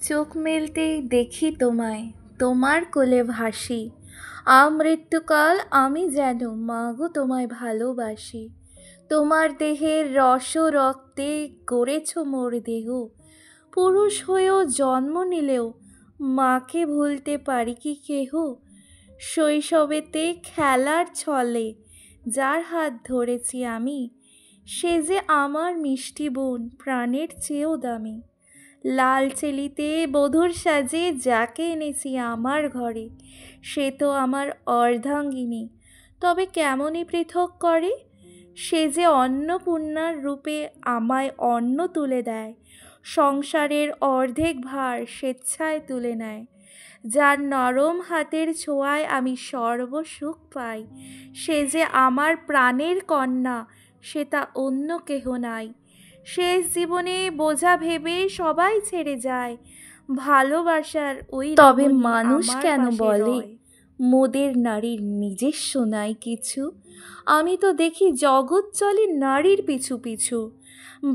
চোখ মেলতেই দেখি তোমায়, তোমার কোলে ভাসি। আমৃত্যুকাল আমি যেন মাগো তোমায় ভালোবাসি। তোমার দেহের রস রক্তে গড়েছ মোর দেহ। পুরুষ হয়েও জন্ম নিলেও মাকে ভুলতে পারি কি কেহ? শৈশবেতে খেলার ছলে যার হাত ধরেছি আমি, সে যে আমার মিষ্টি বোন, প্রাণের চেয়েও দামি। লাল চেলিতে বধূর সাজে যাকে এনেছি আমার ঘরে, সে তো আমার অর্ধাঙ্গিনী। তবে কেমনই পৃথক করে, সে যে অন্নপূর্ণার রূপে আমায় অন্ন তুলে দেয়, সংসারের অর্ধেক ভার স্বেচ্ছায় তুলে নেয়। যার নরম হাতের ছোঁয়ায় আমি সর্বসুখ পাই, সে যে আমার প্রাণের কন্যা, সে তা অন্য কেহ নাই। শেষ জীবনে বোঝা ভেবে সবাই ছেড়ে যায়, ভালোবাসার ওই তবে মানুষ কেন বলে মোদের নারীর নিজস্ব নাই কিছু? আমি তো দেখি জগৎ চলে নারীর পিছু পিছু।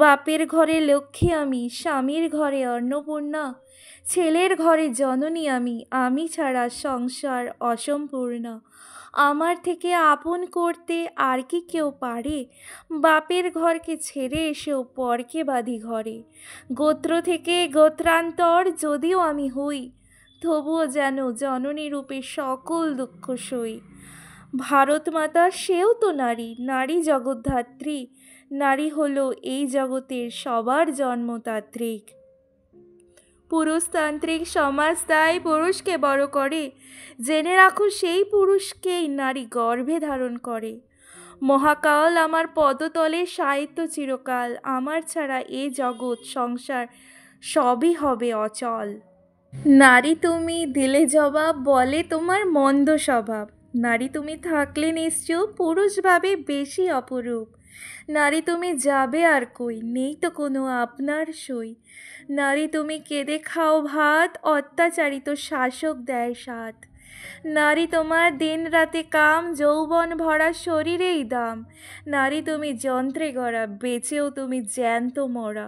বাপের ঘরে লক্ষ্মী আমি, স্বামীর ঘরে অন্নপূর্ণা, ছেলের ঘরে জননী আমি, আমি ছাড়া সংসার অসম্পূর্ণ। আমার থেকে আপন করতে আর কি কেউ পারে? বাপের ঘরকে ছেড়ে এসেও পরকে বাঁধি ঘরে। গোত্র থেকে গোত্রান্তর যদিও আমি হই, তবুও যেন জননী রূপে সকল দুঃখ সই। ভারত মাতা সেও তো নারী, নারী জগদ্ধাত্রী। নারী হলো এই জগতের সবার জন্মতাত্ত্বিক। পুরুষতান্ত্রিক সমাজ তাই পুরুষকে বড় করে, জেনে রাখো সেই পুরুষকেই নারী গর্ভে ধারণ করে। মহাকাল আমার পদতলে সাহিত্য চিরকাল, আমার ছাড়া এ জগৎ সংসার সবই হবে অচল। নারী তুমি দিলে জবাব, বলে তোমার মন্দ স্বভাব। নারী তুমি থাকলে নিশ্চয় পুরুষ ভাবে বেশি অপরূপ। নারী তুমি যাবে আর কই, নেই তো কোনো আপনার সই। নারী তুমি কেঁদে খাও ভাত, অত্যাচারিত শাসক দেয় সাথ। নারী তোমার দিন রাতে কাম, যৌবন ভরা শরীরেই দাম। নারী তুমি যন্ত্রে গড়া, বেঁচেও তুমি জ্যান্ত মরা।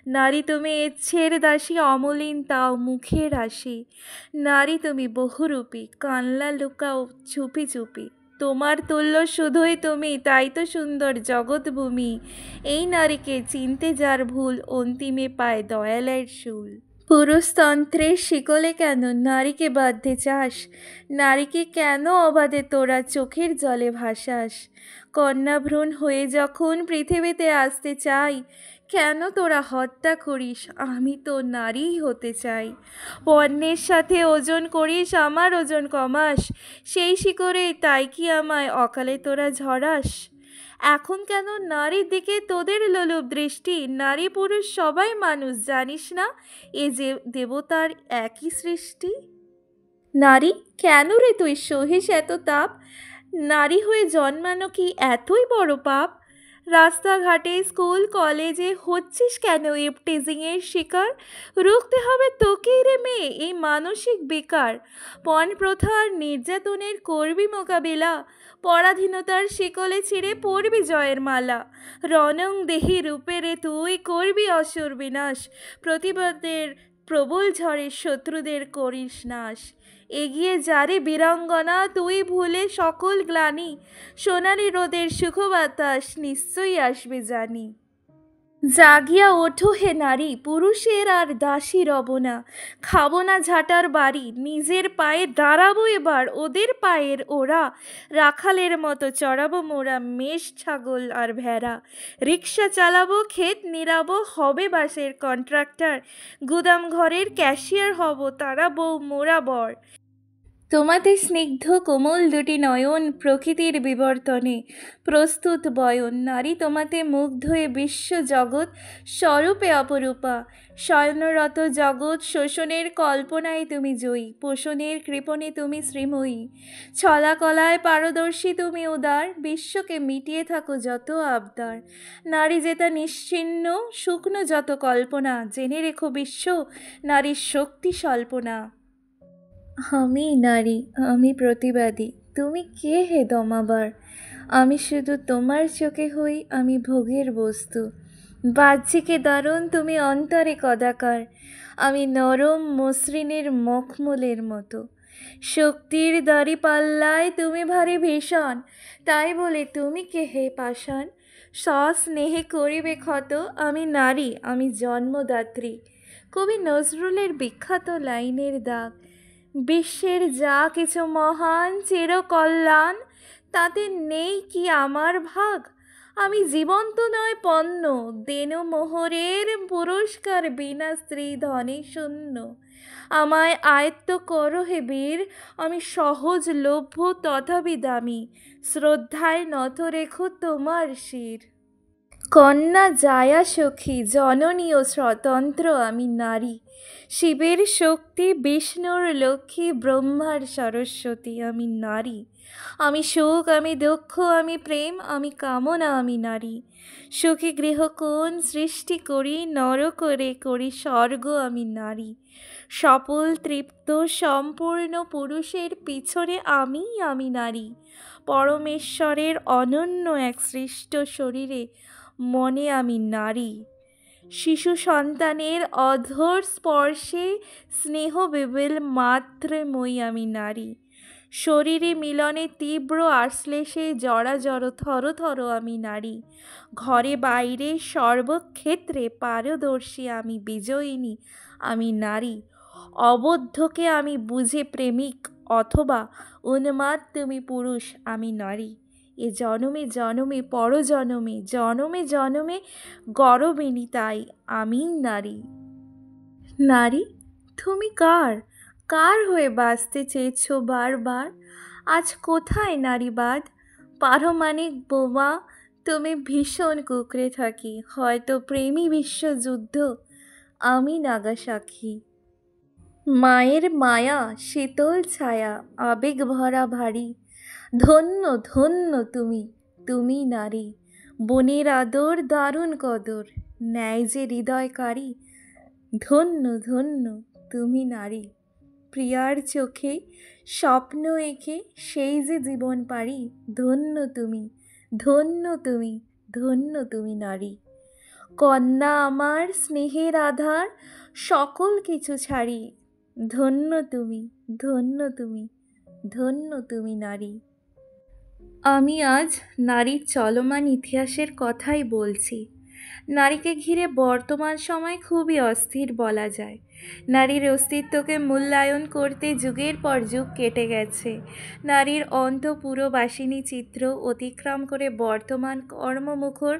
নারী তুমি ইচ্ছের দাসী, অমলিন তাও মুখের হাসি। নারী তুমি বহুরূপী, কানলা লুকাও চুপি চুপি। তোমার তুল্য শুধুই তুমি, তাই তো সুন্দর জগৎভূমি। এই নারীকে চিনতে যার ভুল, অন্তিমে পায় দয়ালের শুল। পুরুষতন্ত্রের শিকলে কেন নারীকে বাঁধতে চাস? নারীকে কেন অবাধে তোরা চোখের জলে ভাসাস? কন্যাভ্রূণ হয়ে যখন পৃথিবীতে আসতে চাই, কেন তোরা হত্যা করিস? আমি তো নারীই হতে চাই। পণ্যের সাথে ওজন করিস, আমার ওজন কমাস, সেই শিকড়ে তাই কি আমায় অকালে তোরা ঝরাস? এখন কেন নারীর দিকে তোদের লোলুপ দৃষ্টি? নারী পুরুষ সবাই মানুষ, জানিস না এ যে দেবতার একই সৃষ্টি? নারী কেন রে তুই সহিস এত তাপ? নারী হয়ে জন্মানো কি এতই বড় পাপ? রাস্তাঘাটে স্কুল কলেজে হচ্ছিস কেন ইভটিজিংয়ের শিকার? রুখতে হবে তোকেই রে মেয়ে এই মানসিক বিকার। পণ প্রথার নির্যাতনের করবি মোকাবিলা, পরাধীনতার শিকলে ছিঁড়ে পরবি জয়ের মালা। রণং দেহি রূপে রে তুই করবি অসুর বিনাশ, প্রতিবাদের প্রবল ঝড়ে শত্রুদের করিস নাশ। এগিয়ে যারে বীরাঙ্গনা, তুই ভুলে সকল গ্লানি, সোনালি রোদের সুখ বাতাস নিশ্চয়ই আসবে জানি। জাগিয়া ওঠো হে নারী, পুরুষের আর দাসী রব না। খাবো না ঝাঁটার বাড়ি, নিজের পায়ে দাঁড়াবো এবার, ওদের পায়ের ওরা। রাখালের মতো চড়াবো মোরা মেষ ছাগল আর ভেড়া। রিক্সা চালাবো, ক্ষেত নিরাবো, হবে বাসের কন্ট্রাক্টর। গুদাম ঘরের ক্যাশিয়ার হব, তারা বউ মোরা বর। তোমাদের স্নিগ্ধ কোমল দুটি নয়ন প্রকৃতির বিবর্তনে প্রস্তুত বয়ন। নারী তোমাতে মুগ্ধ হয়ে বিশ্ব জগৎ স্বরূপে অপরূপা। শয়নরত জগৎ শোষণের কল্পনায় তুমি জয়ী, পোষণের কৃপণে তুমি শ্রীময়ী। ছলাকলায় পারদর্শী তুমি উদার, বিশ্বকে মিটিয়ে থাকো যত আবদার। নারী যেটা নিশ্চিহ্ন শুকনো যত কল্পনা, জেনে রেখো বিশ্ব নারীর শক্তি স্বল্পনা। আমি নারী, আমি প্রতিবাদী, তুমি কে হে দমাবার? আমি শুধু তোমার চোখে হই আমি ভোগের বস্তু। বাহ্যিকে দারুণ তুমি অন্তরে কদাকার, আমি নরম মসৃণের মখমলের মতো। শক্তির দাড়ি পাল্লায় তুমি ভারী ভীষণ, তাই বলে তুমি কে হে পাষাণ? সস্নেহে করিবে ক্ষত, আমি নারী, আমি জন্মদাত্রী। কবি নজরুলের বিখ্যাত লাইনের দাগ, বিশ্বের যা কিছু মহান চিরকল্যাণ, তাতে নেই কি আমার ভাগ? আমি জীবন্ত নয় পণ্য, দেনু মোহরের পুরস্কার বিনা স্ত্রী ধনে শূন্য। আমায় আয়ত্ত করো হে বীর, আমি সহজলভ্য তথাপি দামি, শ্রদ্ধায় নত রেখো তোমার শির। কন্যা জায়া সখী, জননী ও স্বতন্ত্র আমি নারী, শিবের শক্তি, বিষ্ণুর লক্ষ্মী, ব্রহ্মার সরস্বতী আমি নারী। আমি সুখ, আমি দুঃখ, আমি প্রেম, আমি কামনা, আমি নারী। সুখী গৃহকোণ সৃষ্টি করি, নর করে করি স্বর্গ আমি নারী। সফল তৃপ্ত সম্পূর্ণ পুরুষের পিছনে আমি নারী। পরমেশ্বরের অনন্য এক সৃষ্ট শরীরে মনে আমি নারী। শিশু সন্তানের অধর স্পর্শে স্নেহ বিবেল মাতৃময়ী আমি নারী। শরীরে মিলনে তীব্র আশ্লেষে জরাজর থর থর আমি নারী। ঘরে বাইরে সর্বক্ষেত্রে পারদর্শী আমি বিজয়িনী আমি নারী। অবদ্ধকে আমি বুঝে প্রেমিক, অথবা উন্মাদ তুমি পুরুষ আমি নারী। এ জনমে জনমে পরজনমে জনমে জনমে গরবিনী তাই আমি নারী। নারী, তুমি কার, কার হয়ে বাঁচতে চেয়েছ বারবার? আজ কোথায় নারীবাদ? পারমাণিক বোমা, তুমি ভীষণ কুকড়ে থাকি, হয়তো প্রেমী বিশ্বযুদ্ধ, আমি নাগাসাকি। মায়ের মায়া শীতল ছায়া, আবেগ ভরা ভারী, ধন্য ধন্য তুমি, তুমি নারী। বনের আদর দারুণ কদর, ন্যায় যে হৃদয়কারী, ধন্য ধন্য তুমি নারী। প্রিয়ার চোখে স্বপ্ন এঁকে সেই যে জীবন পারি, ধন্য তুমি, ধন্য তুমি, ধন্য তুমি নারী। কন্যা আমার স্নেহের আধার, সকল কিছু ছাড়ি, ধন্য তুমি, ধন্য তুমি, ধন্য তুমি নারী। আমি আজ নারীর চলমান ইতিহাসের কথাই বলছি। নারীকে ঘিরে বর্তমান সময় খুবই অস্থির বলা যায়। নারীর অস্তিত্বকে মূল্যায়ন করতে যুগের পর যুগ কেটে গেছে। নারীর অন্তঃপুরবাসিনী চিত্র অতিক্রম করে বর্তমান কর্মমুখর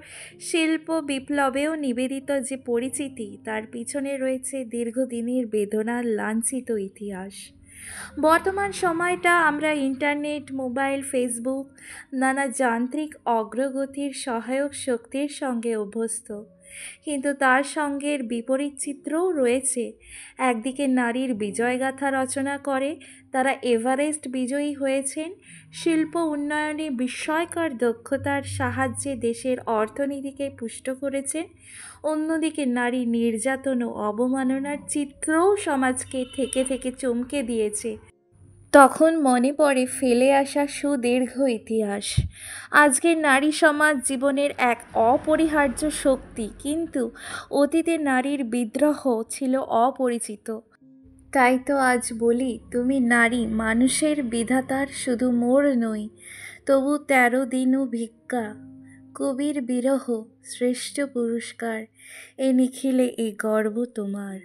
শিল্প বিপ্লবেও নিবেদিত যে পরিচিতি, তার পিছনে রয়েছে দীর্ঘদিনের বেদনার লাঞ্ছিত ইতিহাস। বর্তমান সময়টা আমরা ইন্টারনেট, মোবাইল, ফেসবুক, নানা যান্ত্রিক অগ্রগতির সহায়ক শক্তির সঙ্গে অভ্যস্ত, কিন্তু তার সঙ্গে বিপরীত চিত্রও রয়েছে। একদিকে নারীর বিজয়গাথা রচনা করে তারা এভারেস্ট বিজয়ী হয়েছেন, শিল্প উন্নয়নে বিস্ময়কর দক্ষতার সাহায্যে দেশের অর্থনীতিকে পুষ্ট করেছেন। অন্যদিকে নারী নির্যাতন ও অবমাননার চিত্রও সমাজকে থেকে থেকে চমকে দিয়েছে। তখন মনে পড়ে ফেলে আসা সুদীর্ঘ ইতিহাস। আজকের নারী সমাজ জীবনের এক অপরিহার্য শক্তি, কিন্তু অতীতে নারীর বিদ্রোহ ছিল অপরিচিত। তাই তো আজ বলি, তুমি নারী, মানুষের বিধাতার শুধু মোর নই, তবু 13 দিনও ভিক্ষা। কবির বিরহ শ্রেষ্ঠ পুরস্কার, এ নিখিলে এ গর্ব তোমার।